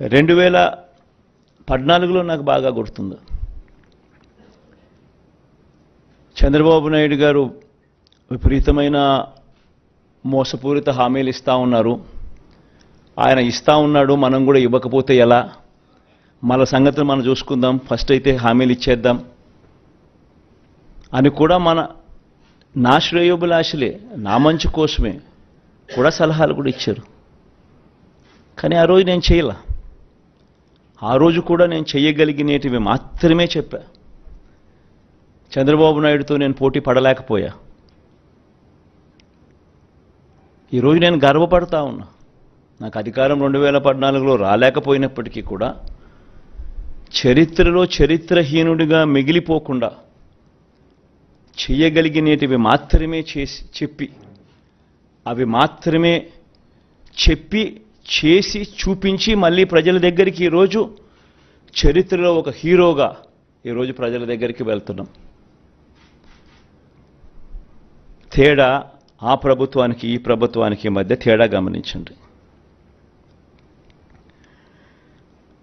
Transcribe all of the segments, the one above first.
2014లో నాకు బాగా గుర్తుంది. చంద్రబాబు నాయుడు గారు విపరీతమైన మోసపూరిత హామీలు ఇస్తా ఉన్నారు. ఆయన ఇస్తా ఉన్నాడు, మనం కూడా ఇవ్వకపోతే ఎలా, మన సంగతిని మనం చూసుకుందాం, ఫస్ట్ అయితే హామీలు ఇచ్చేద్దాం అని కూడా నా శ్రేయోభిలాషులే, నా మంచి కోసమే కూడా సలహాలు కూడా ఇచ్చారు. కానీ ఆ రోజు నేను చేయలా. ఆ రోజు కూడా నేను చేయగలిగినటివి మాత్రమే చెప్పా. చంద్రబాబు నాయుడుతో నేను పోటీ పడలేకపోయా. ఈరోజు నేను గర్వపడతా ఉన్నా. నాకు అధికారం 2014లో రాలేకపోయినప్పటికీ కూడా చరిత్రలో చరిత్రహీనుడిగా మిగిలిపోకుండా చేయగలిగినటివి మాత్రమే అవి మాత్రమే చెప్పి చేసి చూపించి మళ్ళీ ప్రజల దగ్గరికి ఈరోజు చరిత్రలో ఒక హీరోగా ఈరోజు ప్రజల దగ్గరికి వెళ్తున్నాం. తేడా ఆ ప్రభుత్వానికి ఈ ప్రభుత్వానికి మధ్య తేడా గమనించండి.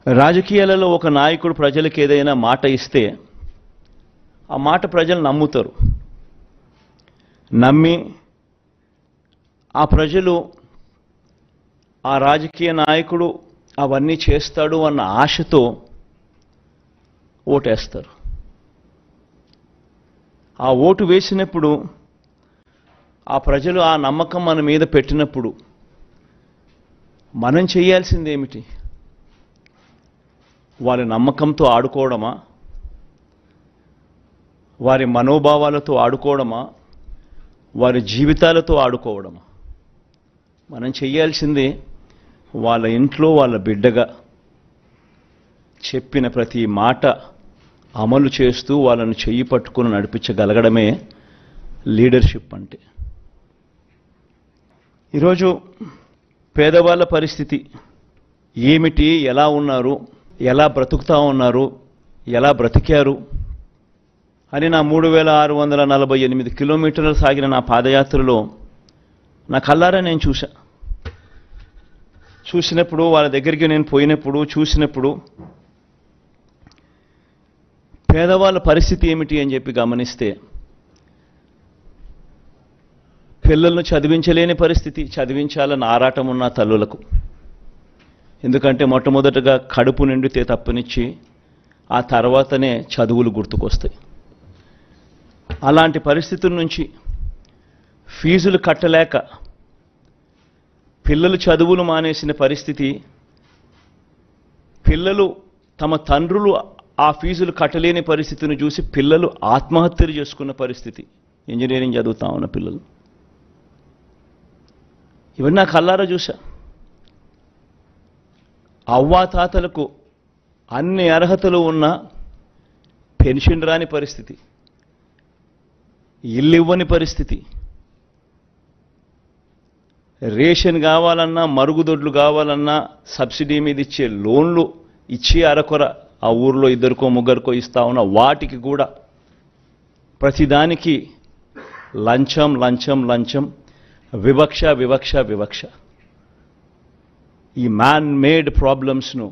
రాజకీయాలలో ఒక నాయకుడు ప్రజలకు ఏదైనా మాట ఇస్తే ఆ మాట ప్రజలు నమ్ముతారు. నమ్మి ఆ ప్రజలు ఆ రాజకీయ నాయకుడు అవన్నీ చేస్తాడు అన్న ఆశతో ఓటేస్తారు. ఆ ఓటు వేసినప్పుడు ఆ ప్రజలు ఆ నమ్మకం మన మీద పెట్టినప్పుడు మనం చేయాల్సింది ఏమిటి? వారి నమ్మకంతో ఆడుకోవడమా, వారి మనోభావాలతో ఆడుకోవడమా, వారి జీవితాలతో ఆడుకోవడమా? మనం చేయాల్సింది వాళ్ళ ఇంట్లో వాళ్ళ బిడ్డగా చెప్పిన ప్రతి మాట అమలు చేస్తూ వాళ్ళను చెయ్యి పట్టుకుని నడిపించగలగడమే లీడర్షిప్ అంటే. ఈరోజు పేదవాళ్ళ పరిస్థితి ఏమిటి, ఎలా ఉన్నారు, ఎలా బ్రతుకుతా ఉన్నారు, ఎలా బ్రతికారు అని నా 3648 కిలోమీటర్లు సాగిన నా పాదయాత్రలో నా కళ్ళారా నేను చూసినప్పుడు వాళ్ళ దగ్గరికి నేను పోయినప్పుడు చూసినప్పుడు పేదవాళ్ళ పరిస్థితి ఏమిటి అని చెప్పి గమనిస్తే పిల్లలను చదివించలేని పరిస్థితి, చదివించాలని ఆరాటం ఉన్న తల్లులకు. ఎందుకంటే మొట్టమొదటగా కడుపు నిండితే తప్పనిచ్చి ఆ తర్వాతనే చదువులు గుర్తుకొస్తాయి. అలాంటి పరిస్థితుల నుంచి ఫీజులు కట్టలేక పిల్లలు చదువులు మానేసిన పరిస్థితి, పిల్లలు తమ తండ్రులు ఆ ఫీజులు కట్టలేని పరిస్థితిని చూసి పిల్లలు ఆత్మహత్యలు చేసుకున్న పరిస్థితి, ఇంజనీరింగ్ చదువుతా ఉన్న పిల్లలు. ఇవన్నీ నా కళ్ళారా చూసా. అవ్వాతాతలకు అన్ని అర్హతలు ఉన్న పెన్షన్ రాని పరిస్థితి, ఇల్లు ఇవ్వని పరిస్థితి, రేషన్ కావాలన్నా, మరుగుదొడ్లు కావాలన్నా సబ్సిడీ మీద ఇచ్చే లోన్లు ఇచ్చి అరకొర ఆ ఊర్లో ఇద్దరికో ముగ్గురికో ఇస్తా ఉన్న వాటికి కూడా ప్రతిదానికి లంచం లంచం లంచం, వివక్ష వివక్ష వివక్ష. ఈ మ్యాన్ మేడ్ ప్రాబ్లమ్స్ను,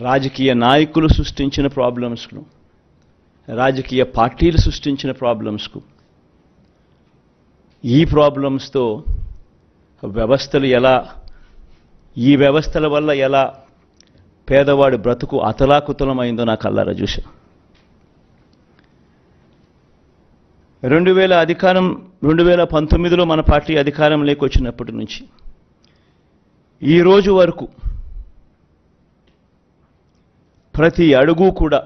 రాజకీయ నాయకులు సృష్టించిన ప్రాబ్లమ్స్ను, రాజకీయ పార్టీలు సృష్టించిన ప్రాబ్లమ్స్కు, ఈ ప్రాబ్లమ్స్తో వ్యవస్థలు ఎలా, ఈ వ్యవస్థల వల్ల ఎలా పేదవాడి బ్రతుకు అతలాకుతలమైందో నా కళ్ళారా చూశా. 2019లో మన పార్టీ అధికారంలోకి వచ్చినప్పటి నుంచి ఈ రోజు వరకు ప్రతి అడుగు కూడా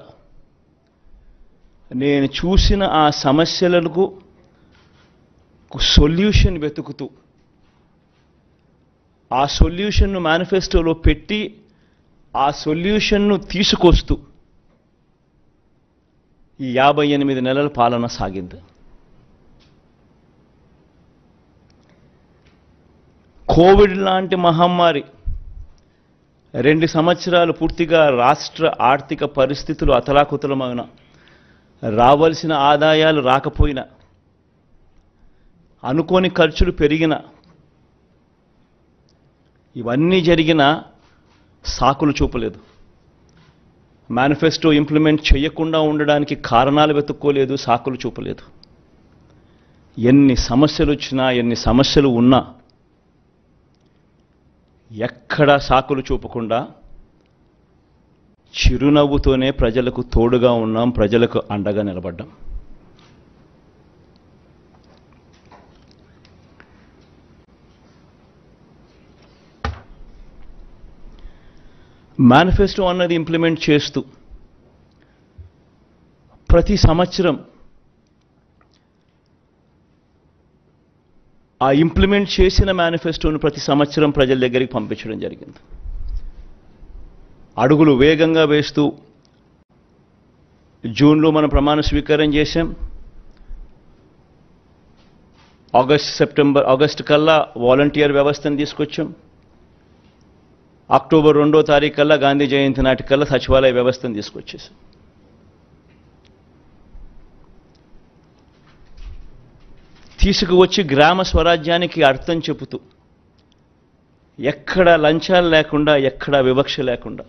నేను చూసిన ఆ సమస్యలకు సొల్యూషన్ వెతుకుతూ, ఆ సొల్యూషన్ను మేనిఫెస్టోలో పెట్టి ఆ సొల్యూషన్ను తీసుకొస్తూ ఈ 58 నెలల పాలన సాగింది. కోవిడ్ లాంటి మహమ్మారి 2 సంవత్సరాలు పూర్తిగా రాష్ట్ర ఆర్థిక పరిస్థితులు అతలాకుతలమైన, రావాల్సిన ఆదాయాలు రాకపోయినా, అనుకోని ఖర్చులు పెరిగిన, ఇవన్నీ జరిగిన సాకులు చూపలేదు. మేనిఫెస్టో ఇంప్లిమెంట్ చేయకుండా ఉండడానికి కారణాలు వెతుక్కోలేదు, సాకులు చూపలేదు. ఎన్ని సమస్యలు వచ్చినా, ఎన్ని సమస్యలు ఉన్నా ఎక్కడా సాకులు చూపకుండా చిరునవ్వుతోనే ప్రజలకు తోడుగా ఉన్నాం, ప్రజలకు అండగా నిలబడ్డాం. మేనిఫెస్టో అన్నది ఇంప్లిమెంట్ చేస్తూ ప్రతి సంవత్సరం ఆ ఇంప్లిమెంట్ చేసిన మేనిఫెస్టోను ప్రతి సంవత్సరం ప్రజల దగ్గరికి పంపించడం జరిగింది. అడుగులు వేగంగా వేస్తూ జూన్లో మనం ప్రమాణ స్వీకారం చేశాం. ఆగస్టు కల్లా వాలంటీర్ వ్యవస్థను తీసుకొచ్చాం. అక్టోబర్ 2వ తారీఖు కల్లా గాంధీ జయంతి నాటికల్లా సచివాలయ వ్యవస్థను తీసుకొచ్చేసాం. తీసుకువచ్చి గ్రామ స్వరాజ్యానికి అర్థం చెబుతూ ఎక్కడ లంచాలు లేకుండా, ఎక్కడ వివక్ష లేకుండా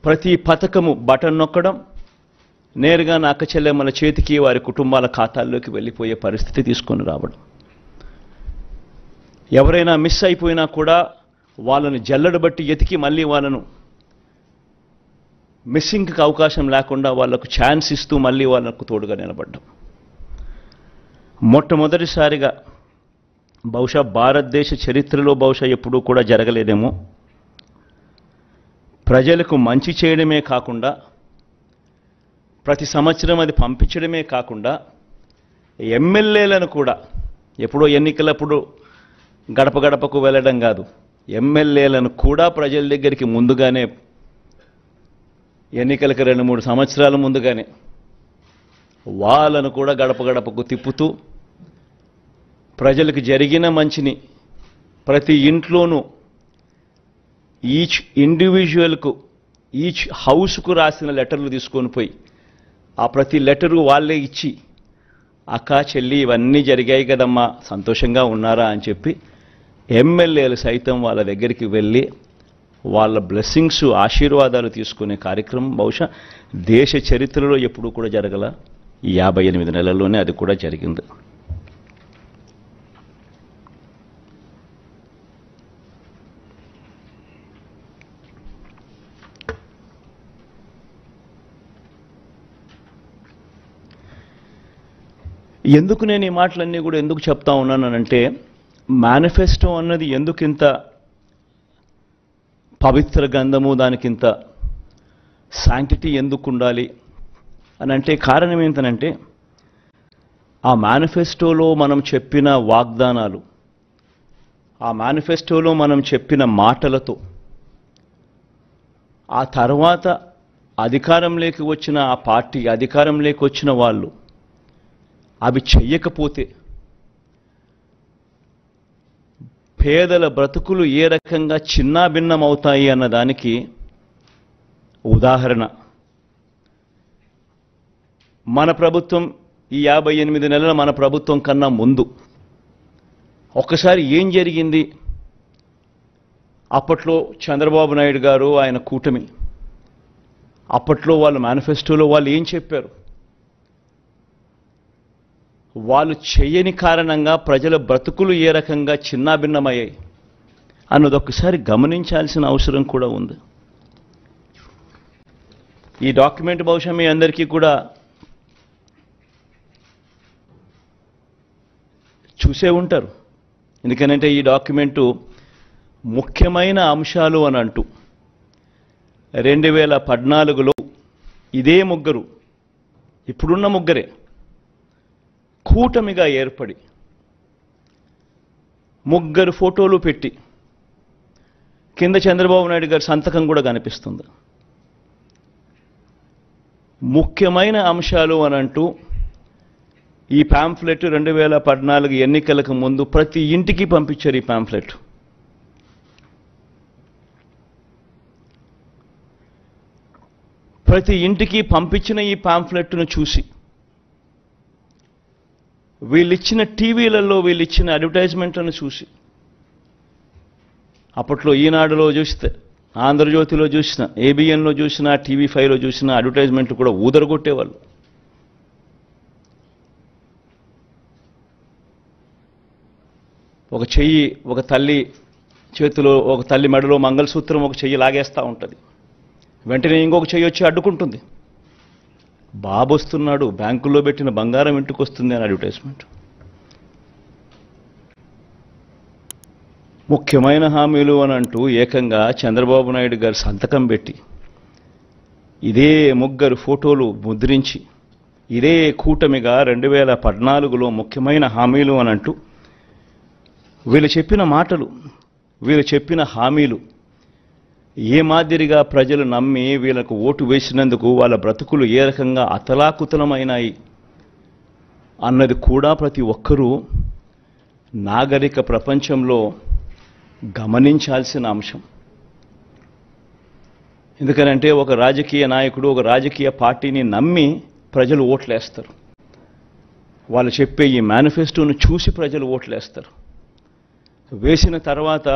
ప్రతి పథకము బటన్ నొక్కడం, నేరుగా నా అక్క చెల్లెమ్మల చేతికి వారి కుటుంబాల ఖాతాల్లోకి వెళ్ళిపోయే పరిస్థితి తీసుకొని రావడం. ఎవరైనా మిస్ అయిపోయినా కూడా వాళ్ళని జల్లెడ బట్టి ఎతికి మళ్ళీ వాళ్ళను మిస్సింగ్కి అవకాశం లేకుండా వాళ్లకు ఛాన్స్ ఇస్తూ మళ్ళీ వాళ్ళకు తోడుగా నిలబడ్డాం. మొట్టమొదటిసారిగా బహుశా భారతదేశ చరిత్రలో బహుశా ఎప్పుడూ కూడా జరగలేదేమో, ప్రజలకు మంచి చేయడమే కాకుండా ప్రతి సంవత్సరం అది పంపించడమే కాకుండా ఎమ్మెల్యేలను కూడా, ఎప్పుడో ఎన్నికలప్పుడు గడప గడపకు వెళ్ళడం కాదు, ఎమ్మెల్యేలను కూడా ప్రజల దగ్గరికి ముందుగానే, ఎన్నికలకు 2-3 సంవత్సరాల ముందుగానే వాళ్ళను కూడా గడప గడపకు తిప్పుతూ ప్రజలకు జరిగిన మంచిని ప్రతి ఇంట్లోనూ ఈచ్ ఇండివిజువల్కు, ఈచ్ హౌస్కు రాసిన లెటర్లు తీసుకొని పోయి ఆ ప్రతి లెటరు వాళ్ళే ఇచ్చి, అక్క చెల్లి ఇవన్నీ జరిగాయి కదమ్మా, సంతోషంగా ఉన్నారా అని చెప్పి ఎమ్మెల్యేలు సైతం వాళ్ళ దగ్గరికి వెళ్ళి వాళ్ళ బ్లెస్సింగ్స్, ఆశీర్వాదాలు తీసుకునే కార్యక్రమం బహుశా దేశ చరిత్రలో ఎప్పుడూ కూడా జరగల. ఈ 58 నెలల్లోనే అది కూడా జరిగింది. ఎందుకు నేను ఈ మాటలన్నీ కూడా ఎందుకు చెప్తా ఉన్నానంటే, మేనిఫెస్టో అన్నది ఎందుకింత పవిత్ర గంధము, దానికింత శాంక్టిటీ ఎందుకు ఉండాలి అని అంటే కారణం ఏంటనంటే, ఆ మేనిఫెస్టోలో మనం చెప్పిన వాగ్దానాలు, ఆ మేనిఫెస్టోలో మనం చెప్పిన మాటలతో ఆ తర్వాత అధికారంలోకి వచ్చిన ఆ పార్టీ, అధికారంలోకి వచ్చిన వాళ్ళు అవి చెయ్యకపోతే పేదల బ్రతుకులు ఏ రకంగా చిన్నాభిన్నమవుతాయి అన్నదానికి ఉదాహరణ. మన ప్రభుత్వం, ఈ 58 నెలల మన ప్రభుత్వం కన్నా ముందు ఒక్కసారి ఏం జరిగింది, అప్పట్లో చంద్రబాబు నాయుడు గారు, ఆయన కూటమి, అప్పట్లో వాళ్ళ మేనిఫెస్టోలో వాళ్ళు ఏం చెప్పారు, వాళ్ళు చేయని కారణంగా ప్రజల బ్రతుకులు ఏ రకంగా చిన్నాభిన్నమయ్యాయి అన్నది ఒక్కసారి గమనించాల్సిన అవసరం కూడా ఉంది. ఈ డాక్యుమెంట్ బహుశా మీ అందరికీ కూడా చూసే ఉంటారు. ఎందుకనంటే ఈ డాక్యుమెంటు ముఖ్యమైన అంశాలు అని అంటూ 2014లో ఇదే ముగ్గురు, ఇప్పుడున్న ముగ్గురే కూటమిగా ఏర్పడి ముగ్గురు ఫోటోలు పెట్టి కింద చంద్రబాబు నాయుడు గారి సంతకం కూడా కనిపిస్తుంది. ముఖ్యమైన అంశాలు అని అంటూ ఈ పాంఫ్లెట్ 2014 ఎన్నికలకు ముందు ప్రతి ఇంటికి పంపించారు. ఈ పాంఫ్లెట్ ప్రతి ఇంటికి పంపించిన ఈ పాంఫ్లెట్ను చూసి, వీళ్ళిచ్చిన టీవీలలో వీళ్ళిచ్చిన అడ్వర్టైజ్మెంట్లను చూసి అప్పట్లో ఈనాడులో చూస్తే, ఆంధ్రజ్యోతిలో చూసిన, ఏబిఎన్లో చూసినా, టీవీ5లో చూసినా అడ్వర్టైజ్మెంట్లు కూడా ఊదరగొట్టేవాళ్ళు. ఒక చెయ్యి ఒక తల్లి చేతిలో, ఒక తల్లి మెడలో మంగళసూత్రం ఒక చెయ్యి లాగేస్తూ ఉంటుంది. వెంటనే ఇంకొక చెయ్యి వచ్చి అడ్డుకుంటుంది. బాబు వస్తున్నాడు, బ్యాంకుల్లో పెట్టిన బంగారం ఇంటికి వస్తుంది అని అడ్వర్టైజ్మెంట్. ముఖ్యమైన హామీలు అని అంటూ ఏకంగా చంద్రబాబు నాయుడు గారు సంతకం పెట్టి, ఇదే ముగ్గురు ఫోటోలు ముద్రించి, ఇదే కూటమిగా 2014లో ముఖ్యమైన హామీలు అని అంటూ వీళ్ళు చెప్పిన మాటలు, వీళ్ళు చెప్పిన హామీలు ఏ మాదిరిగా ప్రజలు నమ్మి వీళ్ళకు ఓటు వేసినందుకు వాళ్ళ బ్రతుకులు ఏ రకంగా అతలాకుతలమైనాయి అన్నది కూడా ప్రతి ఒక్కరూ నాగరిక ప్రపంచంలో గమనించాల్సిన అంశం. ఎందుకనంటే ఒక రాజకీయ నాయకుడు, ఒక రాజకీయ పార్టీని నమ్మి ప్రజలు ఓట్లేస్తారు. వాళ్ళు చెప్పే ఈ మేనిఫెస్టోను చూసి ప్రజలు ఓట్లేస్తారు. వేసిన తర్వాత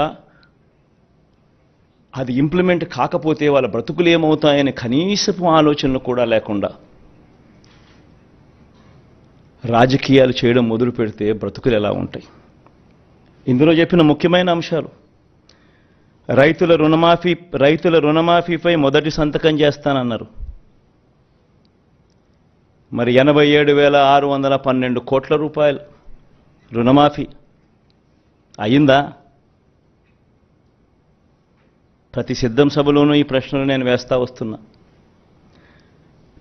అది ఇంప్లిమెంట్ కాకపోతే వాళ్ళ బ్రతుకులు ఏమవుతాయని కనీసపు ఆలోచనలు కూడా లేకుండా రాజకీయాలు చేయడం మొదలు పెడితే బ్రతుకులు ఎలా ఉంటాయి? ఇందులో చెప్పిన ముఖ్యమైన అంశాలు, రైతుల రుణమాఫీపై మొదటి సంతకం చేస్తానన్నారు. మరి 87,612 కోట్ల రూపాయలు రుణమాఫీ అయిందా? ప్రతి సిద్ధం సభలోనూ ఈ ప్రశ్నలు నేను వేస్తా వస్తున్నా.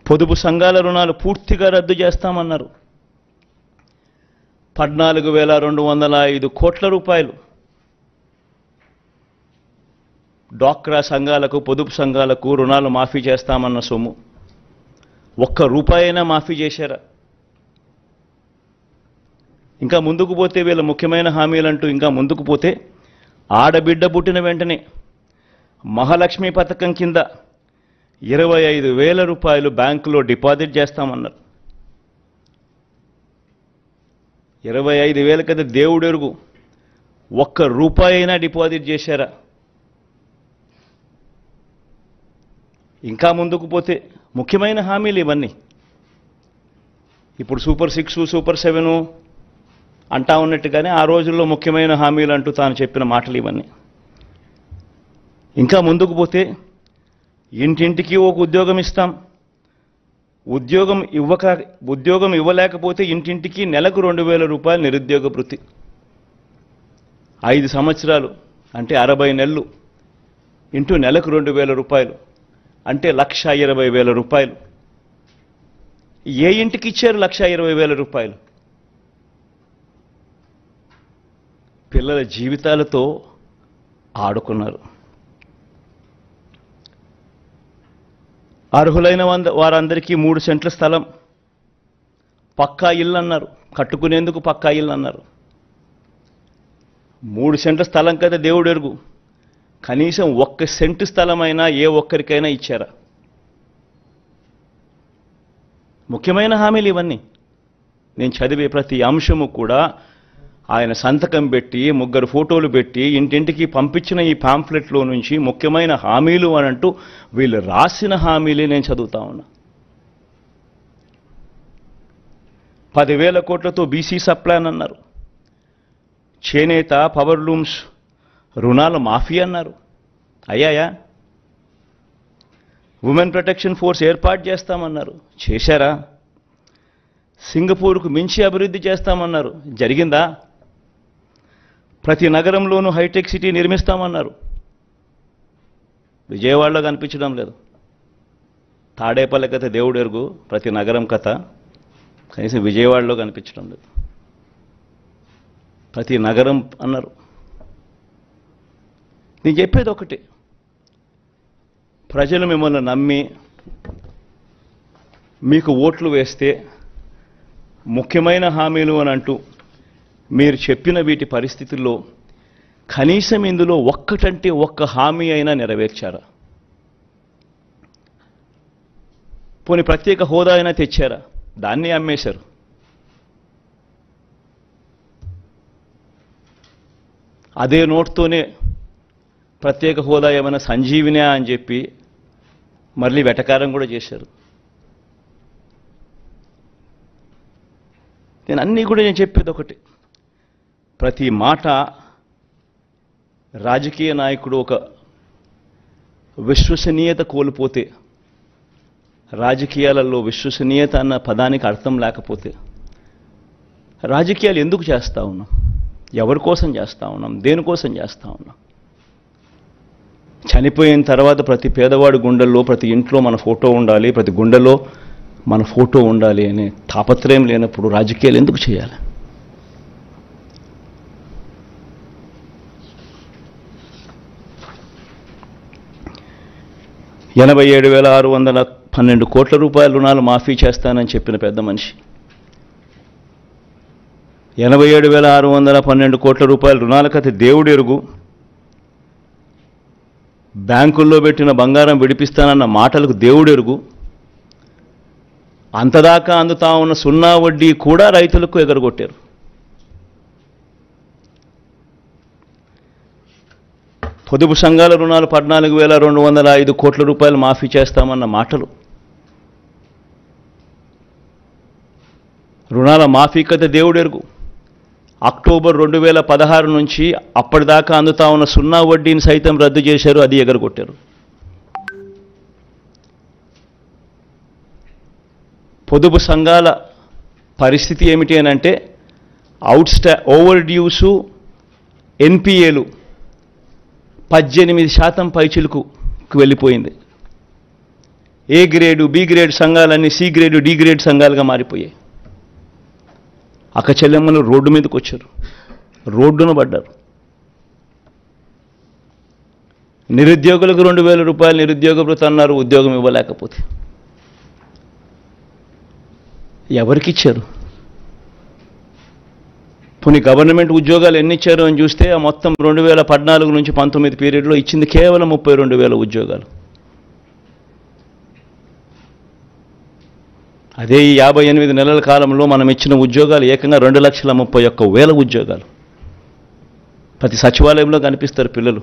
పొదుపు సంఘాల రుణాలు పూర్తిగా రద్దు చేస్తామన్నారు. 14,205 కోట్ల రూపాయలు డ్వాక్రా సంఘాలకు, పొదుపు సంఘాలకు రుణాలు మాఫీ చేస్తామన్న సొమ్ము ఒక్క రూపాయైనా మాఫీ చేశారా? ఇంకా ముందుకు పోతే వీళ్ళ ముఖ్యమైన హామీలంటూ ఇంకా ముందుకు పోతే, ఆడబిడ్డ పుట్టిన వెంటనే మహాలక్ష్మి పథకం కింద 25,000 రూపాయలు బ్యాంకులో డిపాజిట్ చేస్తామన్నారు. 25,000 కదా దేవుడు ఎరుగు, ఒక్క రూపాయి అయినా డిపాజిట్ చేశారా? ఇంకా ముందుకు పోతే ముఖ్యమైన హామీలు ఇవన్నీ. ఇప్పుడు సూపర్ 6, సూపర్ 7 అంటా ఉన్నట్టుగానే ఆ రోజుల్లో ముఖ్యమైన హామీలు అంటూ తాను చెప్పిన మాటలు ఇవన్నీ. ఇంకా ముందుకు పోతే ఇంటింటికి ఒక ఉద్యోగం ఇస్తాం, ఉద్యోగం ఇవ్వలేకపోతే ఇంటింటికి నెలకు 2,000 రూపాయలు నిరుద్యోగ భృతి. 5 సంవత్సరాలు అంటే 60 నెలలు ఇంటూ నెలకు 2,000 రూపాయలు అంటే 1,20,000 రూపాయలు. ఏ ఇంటికి ఇచ్చారు 1,20,000 రూపాయలు? పిల్లల జీవితాలతో ఆడుకున్నారు. అర్హులైన వారందరికీ 3 సెంట్ల స్థలం, పక్కా ఇల్లు అన్నారు, కట్టుకునేందుకు పక్కా ఇల్లు అన్నారు. 3 సెంట్ల స్థలం కదా దేవుడు ఎరుగు, కనీసం 1 సెంటు స్థలమైనా ఏ ఒక్కరికైనా ఇచ్చారా? ముఖ్యమైన హామీలు ఇవన్నీ. నేను చదివే ప్రతి అంశము కూడా ఆయన సంతకం పెట్టి, 3 ఫోటోలు పెట్టి, ఇంటింటికి పంపించిన ఈ పాంఫ్లెట్లో నుంచి ముఖ్యమైన హామీలు అని అంటూ వీళ్ళు రాసిన హామీలే నేను చదువుతా ఉన్నా. 10,000 కోట్లతో బీసీ సప్లాన్ అన్నారు. చేనేత, పవర్ లూమ్స్ రుణాలు మాఫీ అన్నారు. అయ్యాయా? ఉమెన్ ప్రొటెక్షన్ ఫోర్స్ ఏర్పాటు చేస్తామన్నారు. చేశారా? సింగపూర్కు మించి అభివృద్ధి చేస్తామన్నారు. జరిగిందా? ప్రతి నగరంలోనూ హైటెక్ సిటీ నిర్మిస్తామన్నారు. విజయవాడలో కనిపించడం లేదు. తాడేపల్లి కథ దేవుడు ఎరుగు, ప్రతి నగరం కథ కనీసం విజయవాడలో కనిపించడం లేదు. ప్రతి నగరం అన్నారు. నేను చెప్పేది ఒకటి, ప్రజలు మిమ్మల్ని నమ్మి మీకు ఓట్లు వేస్తే ముఖ్యమైన హామీలు అని అంటూ మీరు చెప్పిన వీటి పరిస్థితుల్లో కనీసం ఇందులో ఒక్కటంటే ఒక్క హామీ అయినా నెరవేర్చారా? పోనీ ప్రత్యేక హోదా అయినా తెచ్చారా? దాన్ని అమ్మేశారు. అదే నోట్తోనే ప్రత్యేక హోదా ఏమైనా సంజీవినా అని చెప్పి మళ్ళీ వెటకారం కూడా చేశారు. నేను చెప్పేది ఒకటి, ప్రతి మాట రాజకీయ నాయకుడు ఒక విశ్వసనీయత కోల్పోతే, రాజకీయాలలో విశ్వసనీయత అన్న పదానికి అర్థం లేకపోతే రాజకీయాలు ఎందుకు చేస్తూ ఉన్నాం? ఎవరి కోసం చేస్తూ ఉన్నాం? దేనికోసం చేస్తూ ఉన్నాం? చనిపోయిన తర్వాత ప్రతి పేదవాడి గుండెల్లో, ప్రతి ఇంట్లో మన ఫోటో ఉండాలి, ప్రతి గుండెలో మన ఫోటో ఉండాలి అనే తాపత్రయం లేనప్పుడు రాజకీయాలు ఎందుకు చేయాలి? ₹87,612 కోట్ల రుణాలు మాఫీ చేస్తానని చెప్పిన పెద్ద మనిషి 87,612 కోట్ల రుణాల కథ దేవుడు ఎరుగు. బ్యాంకుల్లో పెట్టిన బంగారం విడిపిస్తానన్న మాటలకు దేవుడు ఎరుగు. అంతదాకా అందుతా ఉన్న సున్నా వడ్డీ కూడా రైతులకు ఎగరగొట్టారు. పొదుపు సంఘాల రుణాలు ₹14,205 కోట్ల మాఫీ చేస్తామన్న మాటలు, రుణాల మాఫీ కథ దేవుడెరుగు. అక్టోబర్ 2016 నుంచి అప్పటిదాకా అందుతా ఉన్న సున్నా వడ్డీని సైతం రద్దు చేశారు, అది ఎగరగొట్టారు. పొదుపు సంఘాల పరిస్థితి ఏమిటి అని అంటే ఓవర్ డ్యూసు ఎన్పిఏలు 18% పైచిలుకు వెళ్ళిపోయింది. ఏ గ్రేడు, బి గ్రేడ్ సంఘాలన్నీ సి గ్రేడు, డి గ్రేడ్ సంఘాలుగా మారిపోయాయి. అక్కచెల్లెమ్మలు రోడ్డు మీదకి వచ్చారు, రోడ్డున పడ్డారు. నిరుద్యోగులకు ₹2,000 నిరుద్యోగ భృతి అన్నారు, ఉద్యోగం ఇవ్వలేకపోతే. ఎవరికిచ్చారు? కొన్ని గవర్నమెంట్ ఉద్యోగాలు ఎన్ని ఇచ్చారు అని చూస్తే మొత్తం 2014 నుంచి 19 పీరియడ్లో ఇచ్చింది కేవలం 32,000 ఉద్యోగాలు. అదే ఈ 58 నెలల కాలంలో మనం ఇచ్చిన ఉద్యోగాలు ఏకంగా 2,31,000 ఉద్యోగాలు. ప్రతి సచివాలయంలో కనిపిస్తారు పిల్లలు,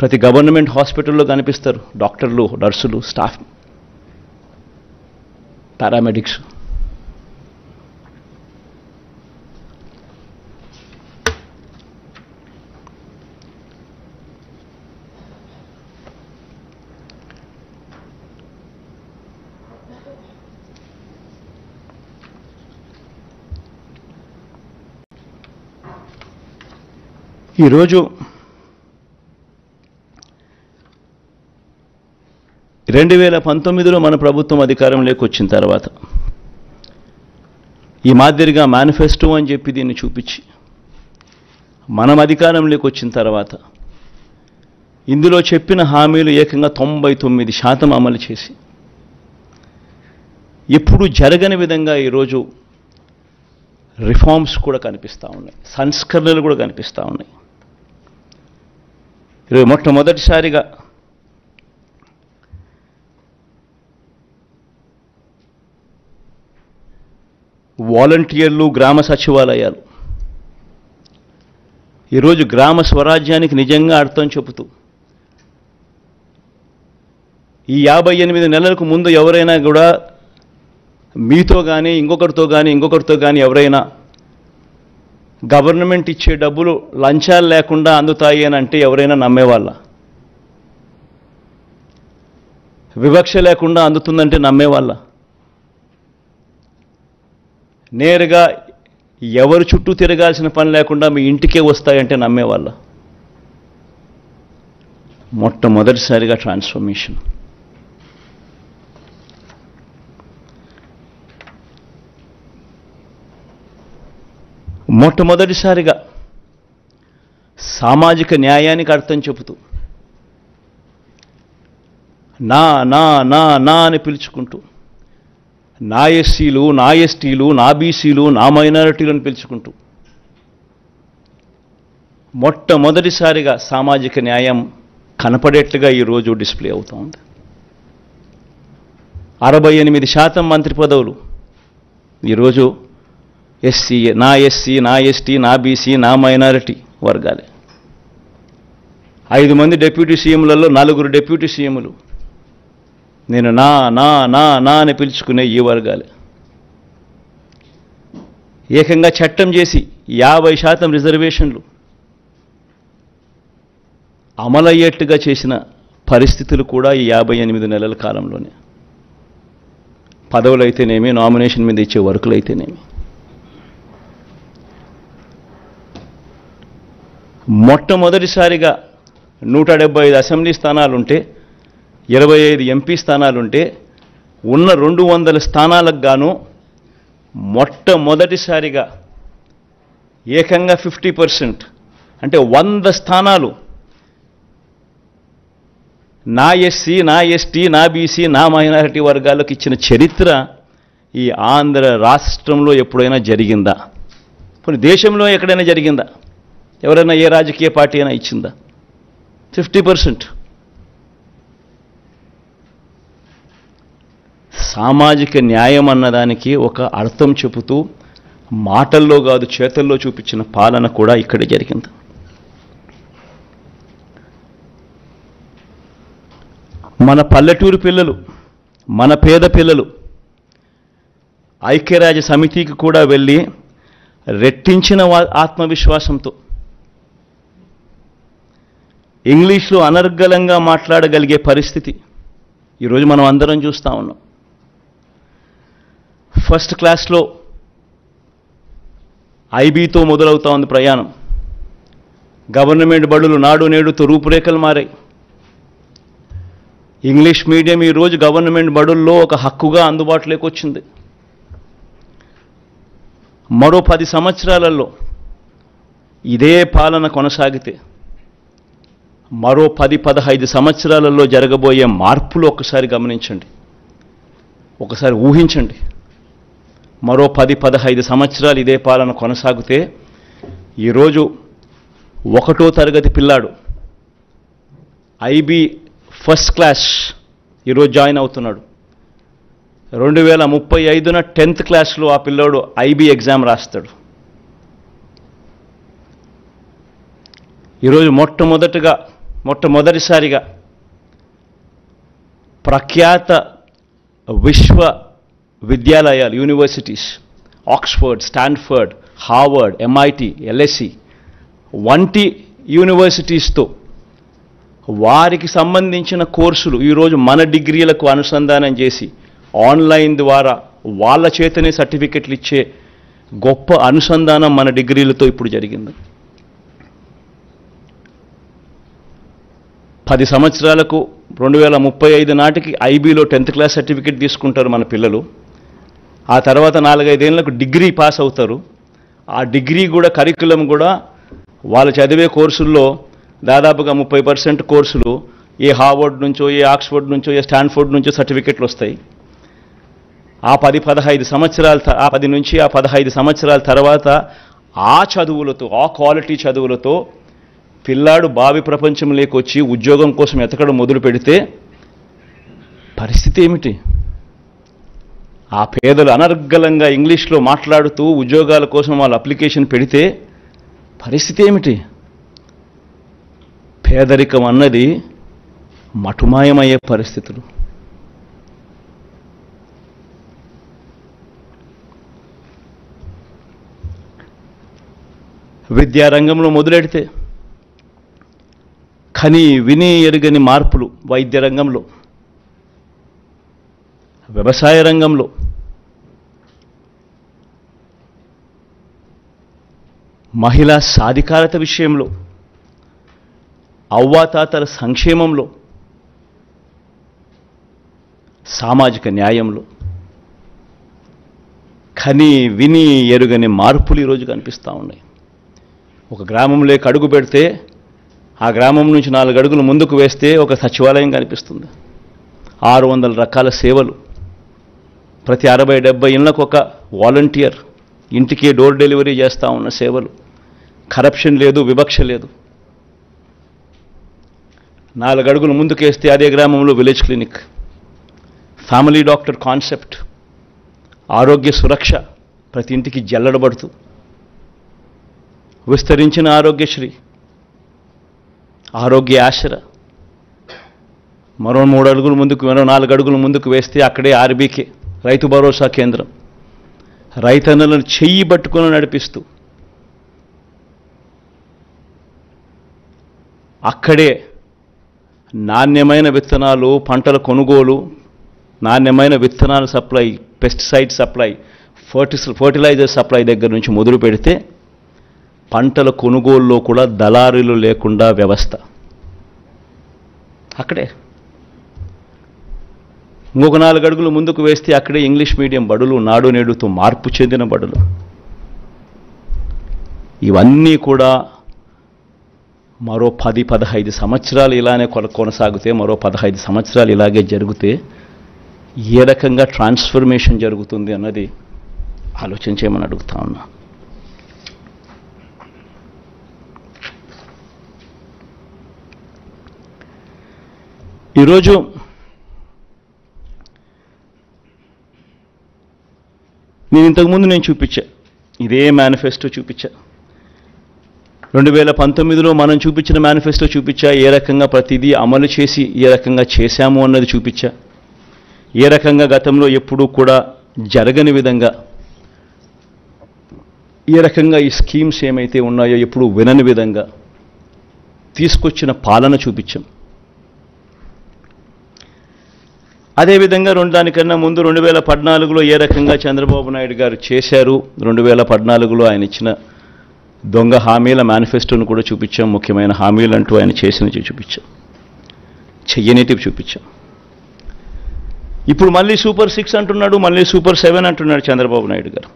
ప్రతి గవర్నమెంట్ హాస్పిటల్లో కనిపిస్తారు డాక్టర్లు, నర్సులు, స్టాఫ్, పారామెడిక్స్. ఈరోజు 2019లో మన ప్రభుత్వం అధికారంలోకి వచ్చిన తర్వాత ఈ మాదిరిగా మేనిఫెస్టో అని చెప్పి దీన్ని చూపించి మనం అధికారంలోకి వచ్చిన తర్వాత ఇందులో చెప్పిన హామీలు ఏకంగా 99% అమలు చేసి ఎప్పుడు జరగని విధంగా ఈరోజు రిఫార్మ్స్ కూడా కనిపిస్తూ ఉన్నాయి, సంస్కరణలు కూడా కనిపిస్తూ ఉన్నాయి. ఈరోజు మొట్టమొదటిసారిగా వాలంటీర్లు, గ్రామ సచివాలయాలు ఈరోజు గ్రామ స్వరాజ్యానికి నిజంగా అర్థం చెబుతూ ఈ 58 నెలలకు ముందు ఎవరైనా కూడా మీతో కానీ ఇంకొకరితో కానీ ఎవరైనా గవర్నమెంట్ ఇచ్చే డబ్బులు లంచాలు లేకుండా అందుతాయి అని అంటే ఎవరైనా నమ్మేవాళ్ళ? వివక్ష లేకుండా అందుతుందంటే నమ్మేవాళ్ళ? నేరుగా ఎవరు చుట్టూ తిరగాల్సిన పని లేకుండా మీ ఇంటికే వస్తాయంటే నమ్మేవాళ్ళ? మొట్టమొదటిసారిగా ట్రాన్స్ఫర్మేషన్. మొట్టమొదటిసారిగా సామాజిక న్యాయానికి అర్థం చెబుతూ నా నా నా నా అని పిలుచుకుంటూ నా ఎస్సీలు, నా ఎస్టీలు, నా బీసీలు, నా మైనారిటీలను పిలుచుకుంటూ మొట్టమొదటిసారిగా సామాజిక న్యాయం కనపడేట్లుగా ఈరోజు డిస్ప్లే అవుతూ ఉంది. 68% మంత్రి పదవులు ఈరోజు నా ఎస్సీ, నా ఎస్టీ, నా బీసీ, నా మైనారిటీ వర్గాలే. 5 మంది డిప్యూటీ సీఎంలలో 4 డిప్యూటీ సీఎంలు నేను నా నా నా నా అని పిలుచుకునే ఈ వర్గాలే. ఏకంగా చట్టం చేసి 50% రిజర్వేషన్లు అమలయ్యేట్టుగా చేసిన పరిస్థితులు కూడా ఈ 58 నెలల కాలంలోనే. పదవులు అయితేనేమి, నామినేషన్ మీద ఇచ్చే వర్కులు అయితేనేమి. మొట్టమొదటిసారిగా 175 అసెంబ్లీ స్థానాలుంటే, 25 ఎంపీ స్థానాలుంటే, ఉన్న 200 స్థానాలకు గాను మొట్టమొదటిసారిగా ఏకంగా 50%, అంటే 100 స్థానాలు నా ఎస్సీ, నా ఎస్టీ, నా బీసీ, నా మైనారిటీ వర్గాలకు ఇచ్చిన చరిత్ర ఈ ఆంధ్ర రాష్ట్రంలో ఎప్పుడైనా జరిగిందా? కొన్ని దేశంలో ఎక్కడైనా జరిగిందా? ఎవరైనా ఏ రాజకీయ పార్టీ అయినా ఇచ్చిందా? 50%. సామాజిక న్యాయం అన్నదానికి ఒక అర్థం చెబుతూ మాటల్లో కాదు చేతల్లో చూపించిన పాలన కూడా ఇక్కడే జరిగింది. మన పల్లెటూరు పిల్లలు, మన పేద పిల్లలు ఐక్యరాజ్య సమితికి కూడా వెళ్ళి రెట్టించిన ఆత్మవిశ్వాసంతో ఇంగ్లీష్లో అనర్గళంగా మాట్లాడగలిగే పరిస్థితి ఈరోజు మనం అందరం చూస్తూ ఉన్నాం. ఫస్ట్ క్లాస్లో ఐబీతో మొదలవుతా ఉంది ప్రయాణం. గవర్నమెంట్ బడులు నాడు నేడుతో రూపురేఖలు మారాయి. ఇంగ్లీష్ మీడియం ఈరోజు గవర్నమెంట్ బడుల్లో ఒక హక్కుగా అందుబాటులోకి వచ్చింది. మరో 10 సంవత్సరాలలో ఇదే పాలన కొనసాగితే మరో 10-15 సంవత్సరాలలో జరగబోయే మార్పులు ఒక్కసారి గమనించండి, ఒకసారి ఊహించండి. మరో 10-15 సంవత్సరాలు ఇదే పాలన కొనసాగితే ఈరోజు 1వ తరగతి పిల్లాడు ఐబీ ఫస్ట్ క్లాస్ ఈరోజు జాయిన్ అవుతున్నాడు. 2035న 10th క్లాస్లో ఆ పిల్లోడు ఐబీ ఎగ్జామ్ రాస్తాడు. ఈరోజు మొట్టమొదటిసారిగా ప్రఖ్యాత విశ్వ విద్యాలయాలు, universities, Oxford, Stanford, Harvard, MIT, LSC వంటి యూనివర్సిటీస్తో వారికి సంబంధించిన కోర్సులు ఈరోజు మన డిగ్రీలకు అనుసంధానం చేసి ఆన్లైన్ ద్వారా వాళ్ళ చేతనే సర్టిఫికెట్లు ఇచ్చే గొప్ప అనుసంధానం మన డిగ్రీలతో ఇప్పుడు జరిగింది. 10 సంవత్సరాలకు 2035 నాటికి ఐబీలో 10th క్లాస్ సర్టిఫికెట్ తీసుకుంటారు మన పిల్లలు. ఆ తర్వాత 4-5 ఏళ్లకు డిగ్రీ పాస్ అవుతారు. ఆ డిగ్రీ కూడా కరికులం కూడా వాళ్ళు చదివే కోర్సుల్లో దాదాపుగా 30% కోర్సులు ఏ హార్వర్డ్ నుంచో, ఏ ఆక్స్ఫర్డ్ నుంచో, ఏ స్టాన్ఫోర్డ్ నుంచో సర్టిఫికెట్లు వస్తాయి. ఆ 10-15 సంవత్సరాల ఆ 10 నుంచి ఆ 15 సంవత్సరాల తర్వాత ఆ చదువులతో, ఆ క్వాలిటీ చదువులతో పిల్లాడు భావి ప్రపంచంలోకి వచ్చి ఉద్యోగం కోసం ఎతకడం మొదలు పెడితే పరిస్థితి ఏమిటి? ఆ పేదలు అనర్గళంగా ఇంగ్లీష్లో మాట్లాడుతూ ఉద్యోగాల కోసం వాళ్ళు అప్లికేషన్ పెడితే పరిస్థితి ఏమిటి? పేదరికం అన్నది మటుమాయమయ్యే పరిస్థితులు. విద్యారంగంలో మొదలెడితే కని విని ఎరుగని మార్పులు వైద్య రంగంలో, వ్యవసాయ రంగంలో, మహిళా సాధికారత విషయంలో, అవ్వాతాతల సంక్షేమంలో, సామాజిక న్యాయంలో కని విని ఎరుగని మార్పులు ఈరోజు కనిపిస్తూ ఉన్నాయి. ఒక గ్రామంలోకి అడుగు పెడితే ఆ గ్రామం నుంచి 4 అడుగులు ముందుకు వేస్తే ఒక సచివాలయం కనిపిస్తుంది. 600 రకాల సేవలు, ప్రతి 60-70 ఇళ్లకు ఒక వాలంటీర్ ఇంటికి డోర్ డెలివరీ చేస్తూ ఉన్న సేవలు, కరప్షన్ లేదు, వివక్ష లేదు. 4 అడుగులు ముందుకేస్తే అదే గ్రామంలో village clinic, family doctor concept, ఆరోగ్య సురక్ష ప్రతి ఇంటికి జల్లడబడుతూ, విస్తరించిన ఆరోగ్యశ్రీ, ఆరోగ్య ఆశ్ర, మరో 3 అడుగులు ముందుకు, మరో 4 అడుగులు ముందుకు వేస్తే అక్కడే ఆర్బీకే రైతు భరోసా కేంద్రం, రైతన్నలను చెయ్యి పట్టుకొని నడిపిస్తూ అక్కడే నాణ్యమైన విత్తనాలు, పంటల కొనుగోలు, నాణ్యమైన విత్తనాల supply, pesticide supply, fertilizer supply దగ్గర నుంచి మొదలు పెడితే పంటల కొనుగోలులో కూడా దళారీలు లేకుండా వ్యవస్థ అక్కడే. ఇంకొక 4 అడుగులు ముందుకు వేస్తే అక్కడే ఇంగ్లీష్ మీడియం బడులు, నాడు నేడుతో మార్పు చెందిన బడులు. ఇవన్నీ కూడా మరో 10-15 సంవత్సరాలు ఇలానే కొనసాగితే, మరో 15 సంవత్సరాలు ఇలాగే జరిగితే ఏ రకంగా ట్రాన్స్ఫర్మేషన్ జరుగుతుంది అన్నది ఆలోచన చేయమని అడుగుతా ఉన్నా. ఈరోజు నేను ఇంతకుముందు చూపించా, ఇదే మేనిఫెస్టో చూపించా. 2019లో మనం చూపించిన మేనిఫెస్టో చూపించా, ఏ రకంగా ప్రతిదీ అమలు చేసి ఏ రకంగా చేశాము అన్నది చూపించా. ఏ రకంగా గతంలో ఎప్పుడూ కూడా జరగని విధంగా, ఏ రకంగా ఈ స్కీమ్స్ ఏమైతే ఉన్నాయో ఎప్పుడు వినని విధంగా తీసుకొచ్చిన పాలన చూపించాం. అదేవిధంగా దానికన్నా ముందు 2014లో ఏ రకంగా చంద్రబాబు నాయుడు గారు చేశారు, 2014లో ఆయన ఇచ్చిన దొంగ హామీల మేనిఫెస్టోను కూడా చూపించాం. ముఖ్యమైన హామీలు అంటూ ఆయన చేసినవి చూపించాం, చెయ్యనిటివి చూపించాం. ఇప్పుడు మళ్ళీ సూపర్ 6 అంటున్నాడు, మళ్ళీ సూపర్ 7 అంటున్నాడు చంద్రబాబు నాయుడు గారు.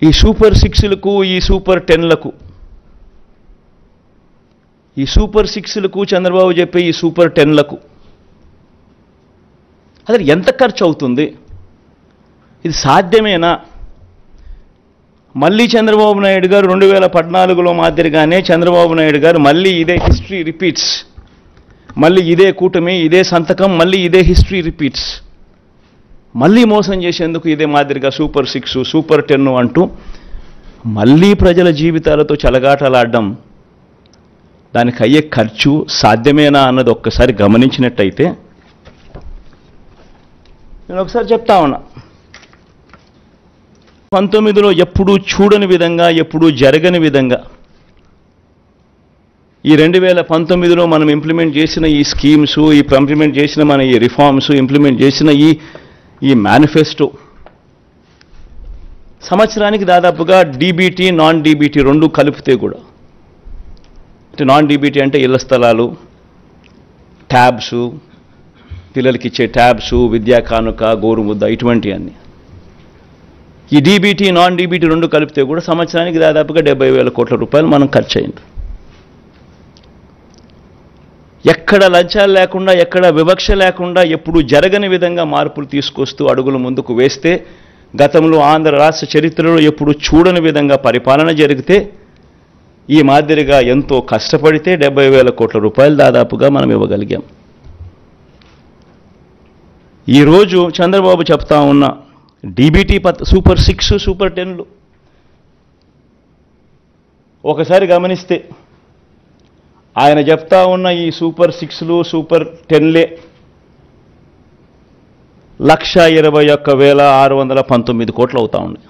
ఈ సూపర్ 6లకు, ఈ సూపర్ 10లకు, ఈ సూపర్ 6లకు చంద్రబాబు చెప్పే ఈ సూపర్ 10లకు అసలు ఎంత ఖర్చు అవుతుంది? ఇది సాధ్యమేనా? మళ్ళీ చంద్రబాబు నాయుడు గారు 2014లో మాదిరిగానే చంద్రబాబు నాయుడు గారు మళ్ళీ ఇదే హిస్టరీ రిపీట్స్, మళ్ళీ ఇదే కూటమి, ఇదే సంతకం, మళ్ళీ ఇదే హిస్టరీ రిపీట్స్, మళ్ళీ మోసం చేసేందుకు ఇదే మాదిరిగా సూపర్ 6, సూపర్ 10 అంటూ మళ్ళీ ప్రజల జీవితాలతో చెలగాటలాడడం, దానికి అయ్యే ఖర్చు సాధ్యమేనా అన్నది ఒక్కసారి గమనించినట్టయితే, నేను ఒకసారి చెప్తా ఉన్నా, 19లో ఎప్పుడూ చూడని విధంగా, ఎప్పుడూ జరగని విధంగా ఈ 2019లో మనం ఇంప్లిమెంట్ చేసిన ఈ స్కీమ్స్, ఇంప్లిమెంట్ చేసిన మన ఈ రిఫార్మ్స్, ఇంప్లిమెంట్ చేసిన ఈ మేనిఫెస్టో సంవత్సరానికి దాదాపుగా డీబీటీ, నాన్ డీబీటీ రెండు కలిపితే కూడా, అంటే నాన్ డీబీటీ అంటే ఇళ్ల స్థలాలు, ట్యాబ్స్, పిల్లలకి ఇచ్చే ట్యాబ్స్, విద్యా కానుక, గోరుముద్ద, ఇటువంటివన్నీ, ఈ డీబీటీ, నాన్ డీబీటీ రెండు కలిపితే కూడా సంవత్సరానికి దాదాపుగా 70,000 కోట్ల రూపాయలు మనం ఖర్చు అయింది. ఎక్కడ లంచాలు లేకుండా, ఎక్కడ వివక్ష లేకుండా, ఎప్పుడు జరగని విధంగా మార్పులు తీసుకొస్తూ అడుగులు ముందుకు వేస్తే, గతంలో ఆంధ్ర రాష్ట్ర చరిత్రలో ఎప్పుడు చూడని విధంగా పరిపాలన జరిగితే, ఈ మాదిరిగా ఎంతో కష్టపడితే 70,000 కోట్ల రూపాయలు దాదాపుగా మనం ఇవ్వగలిగాం. ఈరోజు చంద్రబాబు చెప్తా ఉన్న డీబీటీ సూపర్ 6, సూపర్ 10లు ఒకసారి గమనిస్తే, ఆయన చెప్తా ఉన్న ఈ సూపర్ 6లు, సూపర్ 10లే 1,21,619 కోట్లు అవుతా ఉన్నాయి.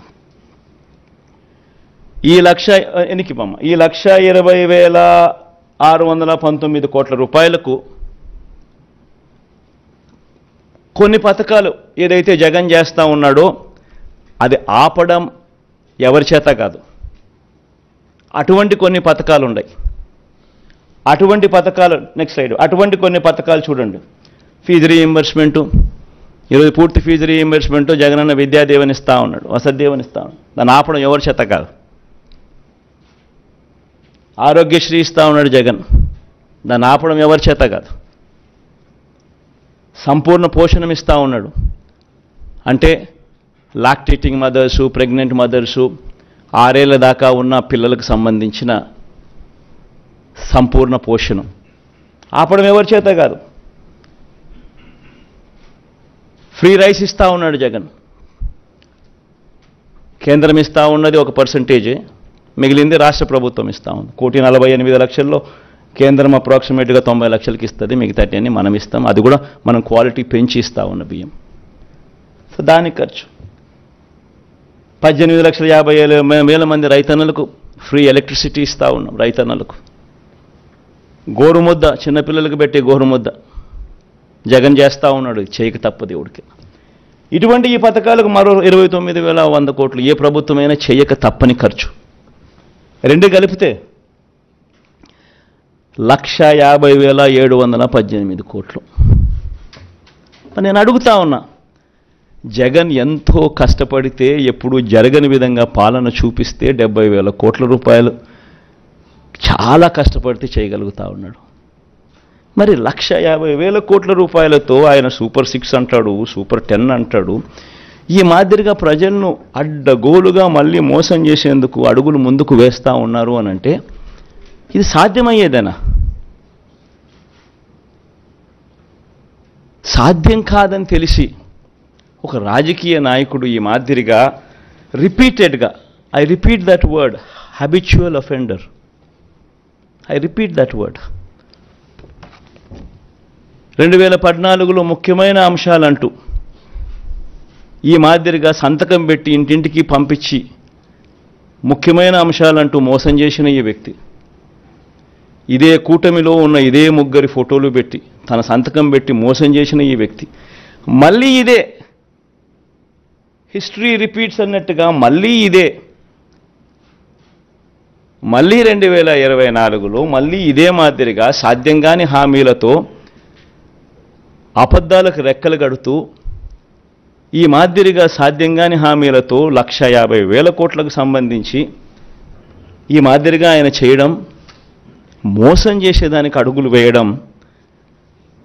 ఈ 1,20,619 కోట్ల రూపాయలకు కొన్ని పథకాలు ఏదైతే జగన్ చేస్తూ ఉన్నాడో అది ఆపడం ఎవరి చేత కాదు. అటువంటి కొన్ని పథకాలు ఉన్నాయి. అటువంటి పథకాలు, నెక్స్ట్ స్లైడ్, అటువంటి కొన్ని పథకాలు చూడండి. ఫీజు రీయింబర్స్మెంటు, ఈరోజు పూర్తి ఫీజు రీయింబర్స్మెంటు జగనన్న విద్యాదేవని ఇస్తూ ఉన్నాడు, వసతిదేవని ఇస్తా ఉన్నాడు, దాన్ని ఆపడం ఎవరి చేత కాదు. ఆరోగ్యశ్రీ ఇస్తూ ఉన్నాడు జగన్, దాన్ని ఆపడం ఎవరి చేత కాదు. సంపూర్ణ పోషణం ఇస్తూ ఉన్నాడు, అంటే లాక్టేటింగ్ మదర్సు, ప్రెగ్నెంట్ మదర్సు, 6 ఏళ్ల దాకా ఉన్న పిల్లలకు సంబంధించిన సంపూర్ణ పోషణం ఆపడం ఎవరి చేత కాదు. ఫ్రీ రైస్ ఇస్తూ ఉన్నాడు జగన్, కేంద్రం ఇస్తూ ఉన్నది ఒక పర్సంటేజే, మిగిలింది రాష్ట్ర ప్రభుత్వం ఇస్తూ ఉంది. 1,48,00,000లో కేంద్రం అప్రాక్సిమేట్గా 90 లక్షలకి ఇస్తుంది, మిగతాటి అన్ని మనం ఇస్తాం. అది కూడా మనం క్వాలిటీ పెంచి ఇస్తూ ఉన్న బియ్యం. సో దానికి ఖర్చు 18,50,000 మంది రైతన్నలకు ఫ్రీ ఎలక్ట్రిసిటీ ఇస్తూ ఉన్నాం. రైతన్నలకు గోరుముద్ద, చిన్నపిల్లలకు పెట్టే గోరుముద్ద జగన్ చేస్తూ ఉన్నాడు, చేయక తప్పదు దేవుడికి. ఇటువంటి ఈ పథకాలకు మరో 29,100 కోట్లు ఏ ప్రభుత్వమైనా చేయక తప్పని ఖర్చు. రెండు కలిపితే 1,50,718 కోట్లు. నేను అడుగుతా ఉన్నా, జగన్ ఎంతో కష్టపడితే ఎప్పుడు జరగని విధంగా పాలన చూపిస్తే 70,000 కోట్ల రూపాయలు చాలా కష్టపడితే చేయగలుగుతా ఉన్నాడు. మరి 1,50,000 కోట్ల రూపాయలతో ఆయన సూపర్ 6 అంటాడు, సూపర్ 10 అంటాడు. ఈ మాదిరిగా ప్రజలను అడ్డగోలుగా మళ్ళీ మోసం చేసేందుకు అడుగులు ముందుకు వేస్తూ ఉన్నారు అని అంటే ఇది సాధ్యమయ్యేదేనా? సాధ్యం కాదని తెలిసి ఒక రాజకీయ నాయకుడు ఈ మాదిరిగా రిపీటెడ్గా, I repeat that word, habitual offender, I repeat that word. 2014లో ముఖ్యమైన అంశాలంటూ ఈ మాదిరిగా సంతకం పెట్టి ఇంటింటికి పంపించి ముఖ్యమైన అంశాలంటూ మోసం చేసిన ఈ వ్యక్తి, ఇదే కూటమిలో ఉన్న ఇదే ముగ్గురి ఫోటోలు పెట్టి తన సంతకం పెట్టి మోసం చేసిన ఈ వ్యక్తి మళ్ళీ ఇదే హిస్టరీ రిపీట్స్ అన్నట్టుగా మళ్ళీ 2024లో మళ్ళీ ఇదే మాదిరిగా సాధ్యం కాని హామీలతో అబద్ధాలకు రెక్కలు కడుతూ ఈ మాదిరిగా సాధ్యం కాని హామీలతో 1,50,000 కోట్లకు సంబంధించి ఈ మాదిరిగా ఆయన చేయడం, మోసం చేసేదానికి అడుగులు వేయడం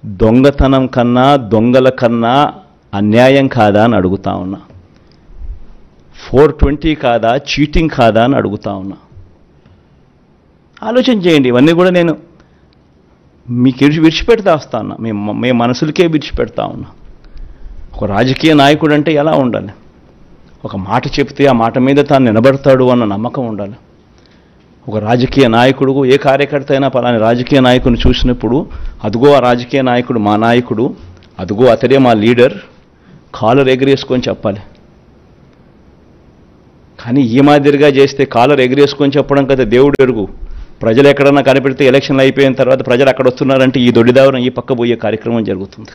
దొంగతనం కన్నా దొంగల కన్నా అన్యాయం కాదా అని అడుగుతా ఉన్నా. 420 కాదా, చీటింగ్ కాదా అని అడుగుతా ఉన్నా. ఆలోచన చేయండి. ఇవన్నీ కూడా నేను మీకు విడిచిపెడతా వస్తా ఉన్నా, మీ మనసులకే విడిచిపెడతా ఉన్నా. ఒక రాజకీయ నాయకుడు అంటే ఎలా ఉండాలి? ఒక మాట చెప్తే ఆ మాట మీద తాను నిలబడతాడు అన్న నమ్మకం ఉండాలి. ఒక రాజకీయ నాయకుడు, ఏ కార్యకర్త అయినా పలాని రాజకీయ నాయకుడిని చూసినప్పుడు అదుగో ఆ రాజకీయ నాయకుడు మా నాయకుడు, అదుగో అతడే మా లీడర్, కాలర్ ఎగిరేసుకొని చెప్పాలి. కానీ ఈ మాదిరిగా చేస్తే కాలర్ ఎగిరేసుకొని చెప్పడం కదా దేవుడు ఎరుగు. ప్రజలు ఎక్కడన్నా కనిపెడితే ఎలక్షన్లు అయిపోయిన తర్వాత ప్రజలు అక్కడ వస్తున్నారంటే ఈ దొడ్డిదావరం ఈ పక్క పోయే కార్యక్రమం జరుగుతుంది.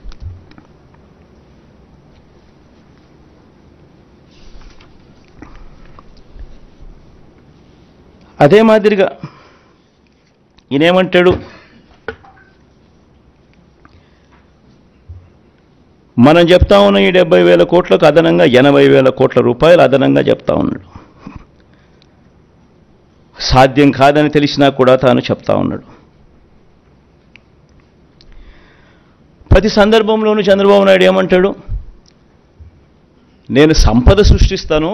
అదే మాదిరిగా ఈయనేమంటాడు, మనం చెప్తా ఉన్న ఈ 70,000 కోట్లకు అదనంగా 80,000 కోట్ల రూపాయలు అదనంగా చెప్తా ఉన్నాడు. సాధ్యం కాదని తెలిసినా కూడా తాను చెప్తా ఉన్నాడు. ప్రతి సందర్భంలోనూ చంద్రబాబు నాయుడు ఏమంటాడు, నేను సంపద సృష్టిస్తాను,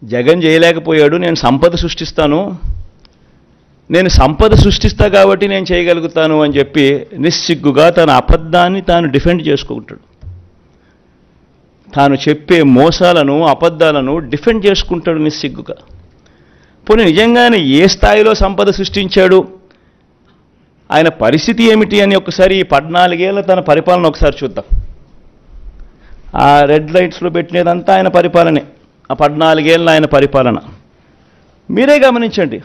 జగన్ చేయలేకపోయాడు, నేను సంపద సృష్టిస్తాను, నేను సంపద సృష్టిస్తా కాబట్టి నేను చేయగలుగుతాను అని చెప్పి నిస్సిగ్గుగా తన అబద్ధాన్ని తాను డిఫెండ్ చేసుకుంటాడు. తాను చెప్పే మోసాలను అబద్ధాలను డిఫెండ్ చేసుకుంటాడు నిస్సిగ్గుగా. పోనీ నిజంగానే ఏ స్థాయిలో సంపద సృష్టించాడు, ఆయన పరిస్థితి ఏమిటి అని ఒకసారి ఈ 14 ఏళ్ళ తన పరిపాలన ఒకసారి చూద్దాం. ఆ రెడ్ లైట్స్లో పెట్టినదంతా ఆయన పరిపాలనే, ఆ 14 ఏళ్ళ ఆయన పరిపాలన మీరే గమనించండి.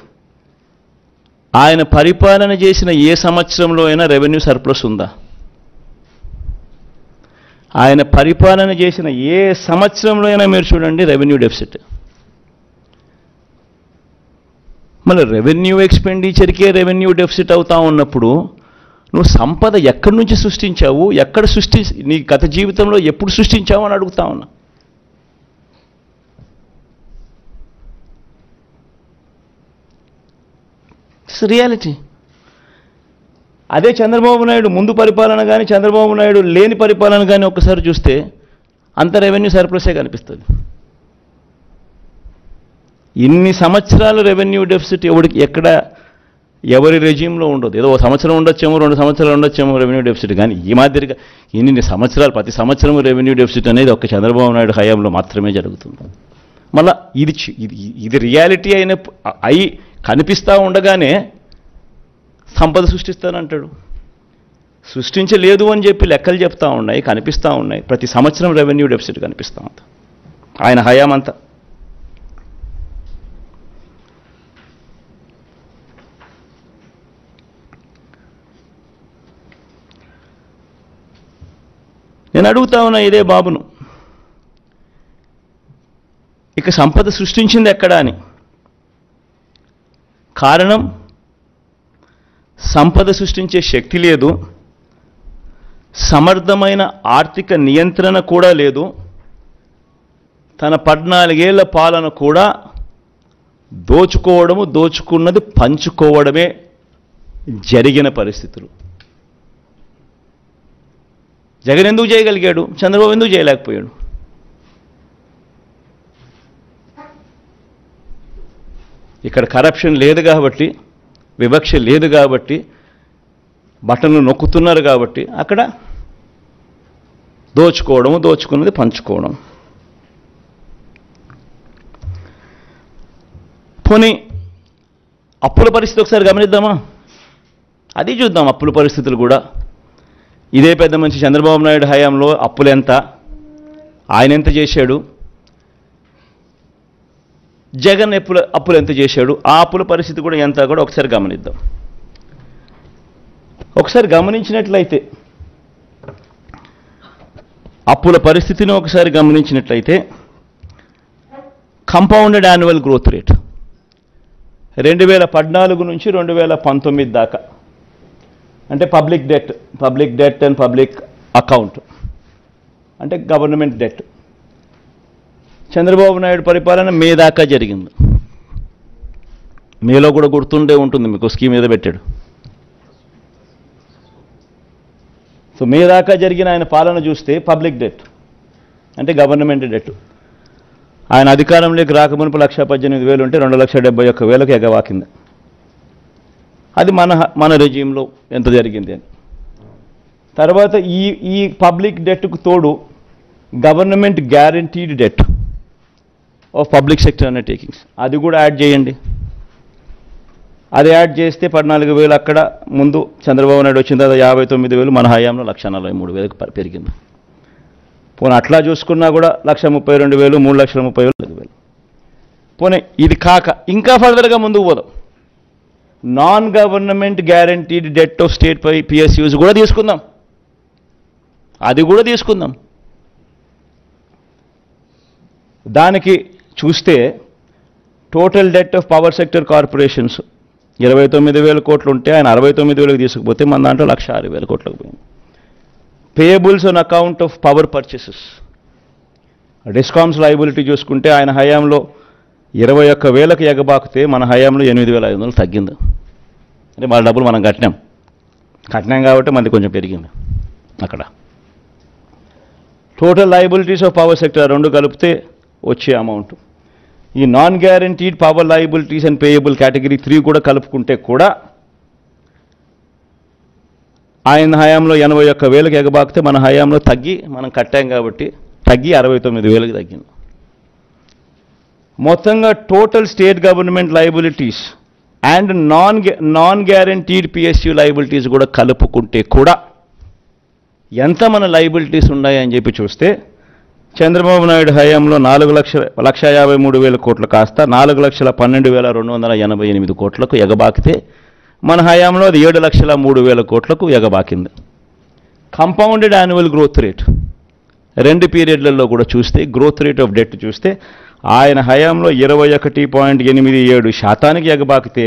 ఆయన పరిపాలన చేసిన ఏ సంవత్సరంలో అయినా రెవెన్యూ సర్ప్లస్ ఉందా? ఆయన పరిపాలన చేసిన ఏ సంవత్సరంలో అయినా మీరు చూడండి రెవెన్యూ డెఫిసిట్. మళ్ళీ రెవెన్యూ ఎక్స్పెండిచర్కే రెవెన్యూ డెఫిసిట్ అవుతా ఉన్నప్పుడు నువ్వు సంపద ఎక్కడి నుంచి సృష్టించావు, ఎక్కడ నీ గత జీవితంలో ఎప్పుడు సృష్టించావు అని అడుగుతా ఉన్నా. It's reality. అదే చంద్రబాబు నాయుడు ముందు పరిపాలన కానీ చంద్రబాబు నాయుడు లేని పరిపాలన కానీ ఒక్కసారి చూస్తే అంత రెవెన్యూ సర్ప్లసే కనిపిస్తుంది. ఇన్ని సంవత్సరాలు రెవెన్యూ డెఫిసిట్ ఎక్కడ ఎవరి రెజ్యూమ్లో ఉండదు. ఏదో 1 సంవత్సరం ఉండొచ్చేమో, 2 సంవత్సరాలు ఉండొచ్చేమో రెవెన్యూ డెఫిసిట్. కానీ ఈ మాదిరిగా ఇన్ని సంవత్సరాలు ప్రతి సంవత్సరం రెవెన్యూ డెఫిసిట్ అనేది ఒక్క చంద్రబాబు నాయుడు హయాంలో మాత్రమే జరుగుతుంది. మళ్ళా ఇది రియాలిటీ అయి కనిపిస్తూ ఉండగానే సంపద సృష్టిస్తానంటాడు. సృష్టించలేదు అని చెప్పి లెక్కలు చెప్తా ఉన్నాయి, కనిపిస్తూ ఉన్నాయి. ప్రతి సంవత్సరం రెవెన్యూ డెఫిసిట్ కనిపిస్తూ ఉంది ఆయన హయామంతా. నేను అడుగుతా ఉన్నా ఇదే బాబును, ఇక సంపద సృష్టించింది ఎక్కడా అని. కారణం, సంపద సృష్టించే శక్తి లేదు, సమర్థమైన ఆర్థిక నియంత్రణ కూడా లేదు, తన 14 ఏళ్ల పాలన కూడా దోచుకున్నది పంచుకోవడమే జరిగిన పరిస్థితులు. జగన్ ఎందుకు చేయగలిగాడు, చంద్రబాబు ఎందుకు చేయలేకపోయాడు? ఇక్కడ కరప్షన్ లేదు కాబట్టి, వివక్ష లేదు కాబట్టి, బటన్లు నొక్కుతున్నారు కాబట్టి అక్కడ దోచుకున్నది పంచుకోవడం. పోనీ అప్పుల పరిస్థితి ఒకసారి గమనిద్దామా? అది చూద్దాం. అప్పుల పరిస్థితులు కూడా ఇదే పెద్ద మనిషి చంద్రబాబు నాయుడు హయాంలో అప్పులు ఎంత, ఆయన ఎంత చేశాడు, జగన్ అప్పులు ఎంత చేశాడు, ఆ అప్పుల పరిస్థితి కూడా ఎంత కూడా ఒకసారి గమనిద్దాం. ఒకసారి గమనించినట్లయితే, అప్పుల పరిస్థితిని ఒకసారి గమనించినట్లయితే, కంపౌండెడ్ యాన్యువల్ గ్రోత్ రేట్ 2014 నుంచి 2019 దాకా, అంటే public debt and public account అంటే గవర్నమెంట్ డెట్, చంద్రబాబు నాయుడు పరిపాలన మే దాకా జరిగింది. మేలో కూడా గుర్తుండే ఉంటుంది మీకు, స్కీమ్ ఏదో పెట్టాడు. సో మే దాకా జరిగిన ఆయన పాలన చూస్తే పబ్లిక్ డెట్ అంటే గవర్నమెంట్ డెట్, ఆయన అధికారంలోకి రాకమునుపు 1,18,000 ఉంటే 2,71,000కు ఎగవాకింది. అది మన రెజీమ్లో ఎంత జరిగింది అని. తర్వాత ఈ పబ్లిక్ డెట్కు తోడు government guaranteed det of public sector undertakings, అది కూడా యాడ్ చేయండి. అది యాడ్ చేస్తే 14,000 అక్కడ ముందు చంద్రబాబు నాయుడు వచ్చిన తర్వాత 59,000, మన హయాంలో 1,43,000 పెరిగింది. పోనీ అట్లా చూసుకున్నా కూడా 1,32,000, 3,30,000. పోనీ ఇది కాక ఇంకా ఫర్దర్గా ముందుకు పోదాం, non government guaranteed det of state PSUs కూడా తీసుకుందాం, అది కూడా తీసుకుందాం. దానికి చూస్తే total det of power sector corporations 29,000 కోట్లు ఉంటే ఆయన 69,000కి తీసుకుపోతే మన దాంట్లో 1,06,000 కోట్లకు పోయింది. Payables on account of power purchases, discoms liability చూసుకుంటే ఆయన హయాంలో 21,000కి ఎగబాకితే మన హయాంలో 8,500 తగ్గింది. అంటే మన డబ్బులు మనం కట్టినాం కాబట్టి మనది కొంచెం పెరిగింది అక్కడ. Total liabilities of power sector రెండు కలిపితే వచ్చే అమౌంట్, ఈ non guaranteed power liabilities and payable category 3 కూడా కలుపుకుంటే కూడా ఆయన హయాంలో 81,000కి ఎగబాకితే మన హయాంలో మనం కట్టాం కాబట్టి తగ్గి 69,000కి తగ్గింది. మొత్తంగా total state government liabilities and non guaranteed PSU liabilities కూడా కలుపుకుంటే కూడా ఎంత మన లయబిలిటీస్ ఉన్నాయని చెప్పి చూస్తే చంద్రబాబు నాయుడు హయాంలో 4,53,000 కోట్లు కాస్త 4,12,288 కోట్లకు ఎగబాకితే మన హయాంలో అది 7,03,000 కోట్లకు ఎగబాకింది. కంపౌండెడ్ యాన్యువల్ గ్రోత్ రేట్ రెండు పీరియడ్లలో కూడా చూస్తే, గ్రోత్ రేట్ ఆఫ్ డెట్ చూస్తే ఆయన హయాంలో 21.87% ఎగబాకితే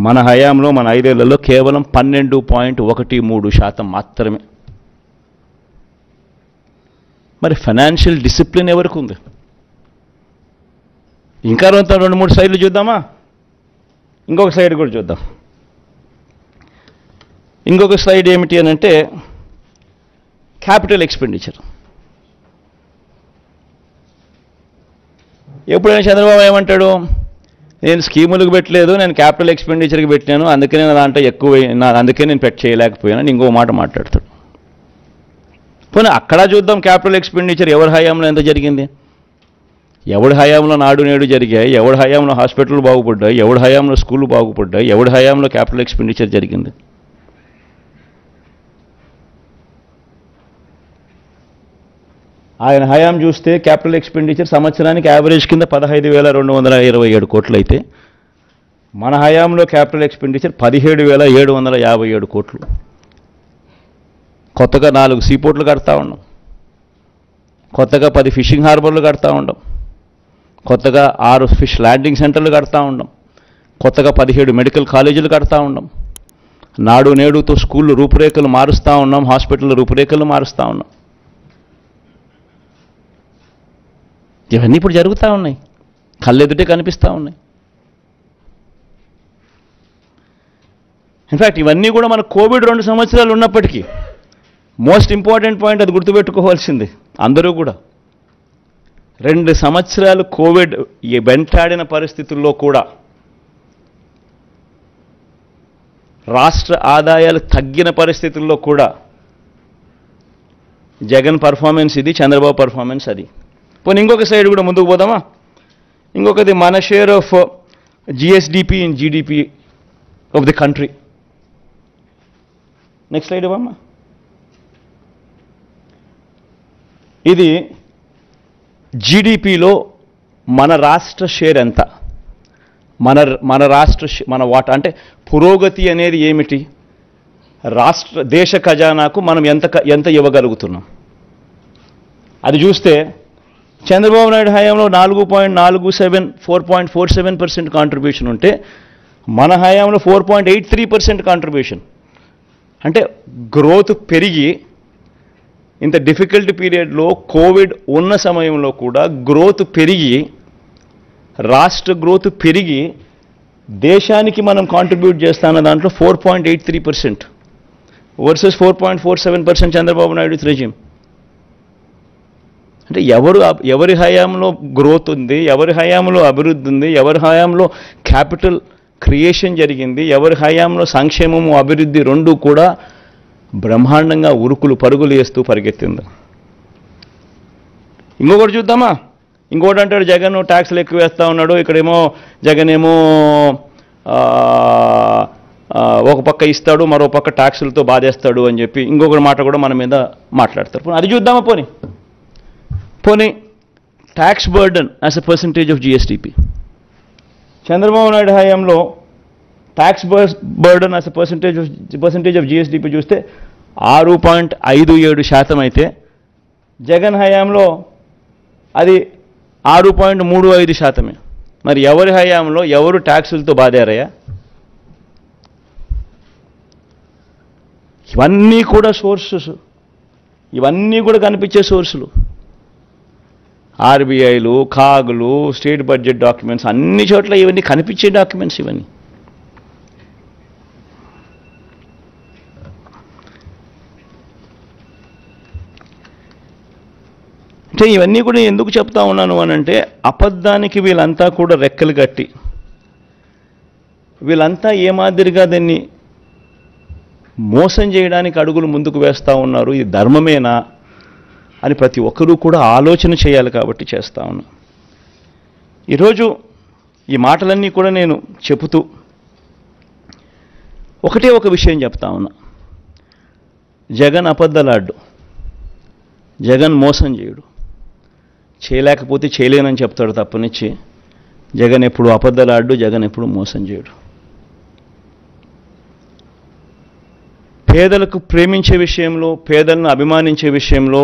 మన హయాంలో మన 5 ఏళ్లలో కేవలం 12.13% మాత్రమే. మరి ఫైనాన్షియల్ డిసిప్లిన్ ఎవరికి ఉంది? ఇంకా 2-3 స్లైడ్లు చూద్దామా? ఇంకొక స్లైడ్ కూడా చూద్దాం. ఇంకొక స్లైడ్ ఏమిటి అని అంటే క్యాపిటల్ ఎక్స్పెండిచర్. ఎప్పుడైనా చంద్రబాబు ఏమంటాడు, నేను స్కీములకు పెట్టలేదు, నేను క్యాపిటల్ ఎక్స్పెండిచర్కి పెట్టాను, అందుకనే నా దాంట్లో ఎక్కువ, అందుకే నేను చేయలేకపోయాను ఇంకో మాట మాట్లాడతాడు. పోనీ అక్కడ చూద్దాం క్యాపిటల్ ఎక్స్పెండిచర్ ఎవరి హయాంలో ఎంత జరిగింది. ఎవడి హయాంలో నాడు నేడు జరిగాయి, ఎవడి హయాంలో హాస్పిటల్ బాగుపడ్డాయి, ఎవడి హయాంలో స్కూళ్ళు బాగుపడ్డాయి, ఎవడి హయాంలో క్యాపిటల్ ఎక్స్పెండిచర్ జరిగింది? ఆయన హయాం చూస్తే క్యాపిటల్ ఎక్స్పెండిచర్ సంవత్సరానికి యావరేజ్ కింద 15,227 కోట్లు అయితే మన హయాంలో క్యాపిటల్ ఎక్స్పెండిచర్ 17,757 కోట్లు. కొత్తగా 4 సీపోర్ట్లు కడతా ఉన్నాం, కొత్తగా 10 ఫిషింగ్ హార్బర్లు కడతా ఉన్నాం, కొత్తగా 6 ఫిష్ ల్యాండింగ్ సెంటర్లు కడతా ఉన్నాం, కొత్తగా 17 మెడికల్ కాలేజీలు కడతా ఉన్నాం, నాడు నేడుతో స్కూళ్ళు రూపురేఖలు మారుస్తూ ఉన్నాం, హాస్పిటల్ రూపురేఖలు మారుస్తూ ఉన్నాం. ఇవన్నీ ఇప్పుడు జరుగుతూ ఉన్నాయి, కళ్ళెదుటే కనిపిస్తూ ఉన్నాయి. ఇన్ఫ్యాక్ట్ ఇవన్నీ కూడా మన కోవిడ్ 2 సంవత్సరాలు ఉన్నప్పటికీ మోస్ట్ ఇంపార్టెంట్ పాయింట్ అది గుర్తుపెట్టుకోవాల్సింది అందరూ కూడా. 2 సంవత్సరాలు కోవిడ్ వెంటాడిన పరిస్థితుల్లో కూడా రాష్ట్ర ఆదాయాలు తగ్గిన పరిస్థితుల్లో కూడా జగన్ పర్ఫార్మెన్స్ ఇది, చంద్రబాబు పర్ఫార్మెన్స్ అది. పోనీ ఇంకొక సైడ్ కూడా ముందుకు పోదామా? ఇంకొకది మన share of GSDP in GDP of the country. Next slide ఇవ్వమ్మా. ఇది జీడిపిలో మన రాష్ట్ర షేర్ ఎంత, మన రాష్ట్ర మన వాటా అంటే పురోగతి అనేది ఏమిటి, దేశ ఖజానాకు మనం ఎంత ఇవ్వగలుగుతున్నాం అది చూస్తే చంద్రబాబు నాయుడు హయాంలో 4.47% కాంట్రిబ్యూషన్ ఉంటే మన హయాంలో 4.83% కాంట్రిబ్యూషన్. అంటే గ్రోత్ పెరిగి ఇంత డిఫికల్ట్ పీరియడ్లో కోవిడ్ ఉన్న సమయంలో కూడా గ్రోత్ పెరిగి, రాష్ట్ర గ్రోత్ పెరిగి దేశానికి మనం కాంట్రిబ్యూట్ చేస్తాన్న దాంట్లో 4.83% వర్సెస్ 4.47% చంద్రబాబు నాయుడు రెజ్యూమ్. అంటే ఎవరి హయాంలో గ్రోత్ ఉంది, ఎవరి హయాంలో అభివృద్ధి ఉంది, ఎవరి హయాంలో క్యాపిటల్ క్రియేషన్ జరిగింది, ఎవరి హయాంలో సంక్షేమము అభివృద్ధి రెండు కూడా బ్రహ్మాండంగా ఉరుకులు పరుగులు వేస్తూ పరిగెత్తింది. ఇంకొకటి చూద్దామా? ఇంకోటి అంటాడు జగన్ ట్యాక్స్లు ఎక్కువ వేస్తూ ఉన్నాడు, ఇక్కడేమో జగన్ ఏమో ఒక పక్క ఇస్తాడు, మరో పక్క ట్యాక్సులతో బాధేస్తాడు అని చెప్పి ఇంకొకటి మాట కూడా మన మీద మాట్లాడతారు. అది చూద్దామా? పోనీ tax burden as a percentage of GSDP. Chandrababu Naidu హయాంలో tax burden as a percentage of GSDP చూస్తే 6.57% అయితే జగన్ హయాంలో అది 6.35%. మరి ఎవరి హయాంలో ఎవరు ట్యాక్సులతో బాధారయ్యా? ఇవన్నీ కూడా సోర్సెస్, ఇవన్నీ కూడా కనిపించే సోర్సులు. ఆర్బీఐలు, కాగులు, స్టేట్ బడ్జెట్ డాక్యుమెంట్స్, అన్ని చోట్ల ఇవన్నీ కనిపించే డాక్యుమెంట్స్ ఇవన్నీ. అంటే ఇవన్నీ కూడా ఎందుకు చెప్తా ఉన్నాను అనంటే అబద్ధానికి వీళ్ళంతా కూడా రెక్కలు కట్టి వీళ్ళంతా ఏ మాదిరిగా దాన్ని మోసం చేయడానికి అడుగులు ముందుకు వేస్తూ ఉన్నారు. ఇది ధర్మమేనా అని ప్రతి ఒక్కరూ కూడా ఆలోచన చేయాలి కాబట్టి చేస్తా ఉన్నా. ఈరోజు ఈ మాటలన్నీ కూడా నేను చెబుతూ ఒకటే ఒక విషయం చెప్తా ఉన్నా. జగన్ అబద్ధలాడ్డు, జగన్ మోసం చేయడు, చేయలేకపోతే చేయలేనని చెప్తాడు తప్పనిచ్చి జగన్ ఎప్పుడు అబద్ధలాడ్డు, జగన్ ఎప్పుడు మోసం చేయడు. పేదలకు ప్రేమించే విషయంలో, పేదలను అభిమానించే విషయంలో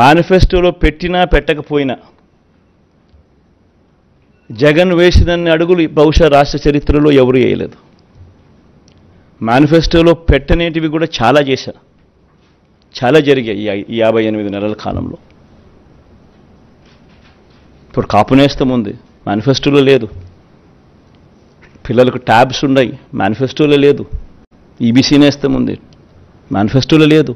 మేనిఫెస్టోలో పెట్టినా పెట్టకపోయినా జగన్ వేసినన్ని అడుగులు బహుశా రాష్ట్ర చరిత్రలో ఎవరు వేయలేదు. మేనిఫెస్టోలో పెట్టనేటివి కూడా చాలా చేశారు, చాలా జరిగాయి ఈ 58 నెలల కాలంలో. ఇప్పుడు కాపు నేస్తం ఉంది, మేనిఫెస్టోలో లేదు. పిల్లలకు ట్యాబ్స్ ఉన్నాయి, మేనిఫెస్టోలో లేదు. ఈబీసీ నేస్తం ఉంది, మేనిఫెస్టోలో లేదు.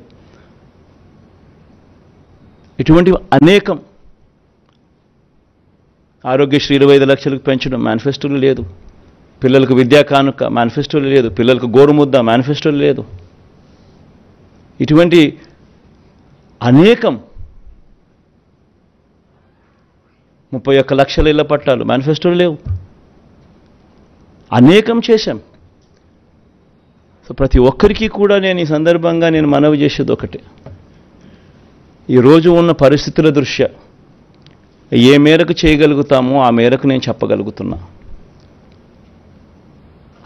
ఇటువంటివి అనేకం. ఆరోగ్యశ్రీ 25 లక్షలకు పెంచడం మేనిఫెస్టోలో లేదు. పిల్లలకు విద్యా కానుక మేనిఫెస్టోలో లేదు. పిల్లలకు గోరుముద్ద మేనిఫెస్టోలో లేదు. ఇటువంటి అనేకం 31 లక్షల ఇళ్ల పట్టాలు మేనిఫెస్టోలు లేవు. అనేకం చేశాం. సో ప్రతి ఒక్కరికి కూడా నేను ఈ సందర్భంగా నేను మనవి చేసేది ఒకటే, ఈరోజు ఉన్న పరిస్థితుల దృష్ట్యా ఏ మేరకు చేయగలుగుతామో ఆ మేరకు నేను చెప్పగలుగుతున్నా.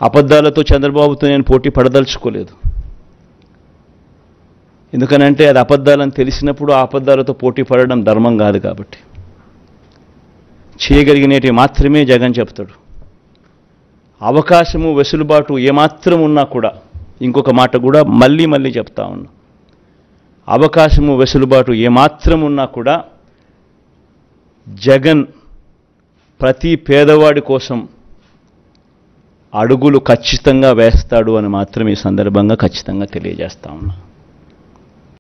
అబద్ధాలతో చంద్రబాబుతో నేను పోటీ పడదలుచుకోలేదు. ఎందుకనంటే అది అబద్ధాలని తెలిసినప్పుడు ఆ అబద్ధాలతో పోటీ పడడం ధర్మం కాదు. కాబట్టి చేయగలిగినవి మాత్రమే జగన్ చెప్తాడు. అవకాశము వెసులుబాటు ఏమాత్రం ఉన్నా కూడా, ఇంకొక మాట కూడా మళ్ళీ చెప్తా ఉన్నా, అవకాశము వెసులుబాటు ఏమాత్రం ఉన్నా కూడా జగన్ ప్రతి పేదవాడి కోసం అడుగులు ఖచ్చితంగా వేస్తాడు అని మాత్రం ఈ సందర్భంగా ఖచ్చితంగా తెలియజేస్తా ఉన్నా.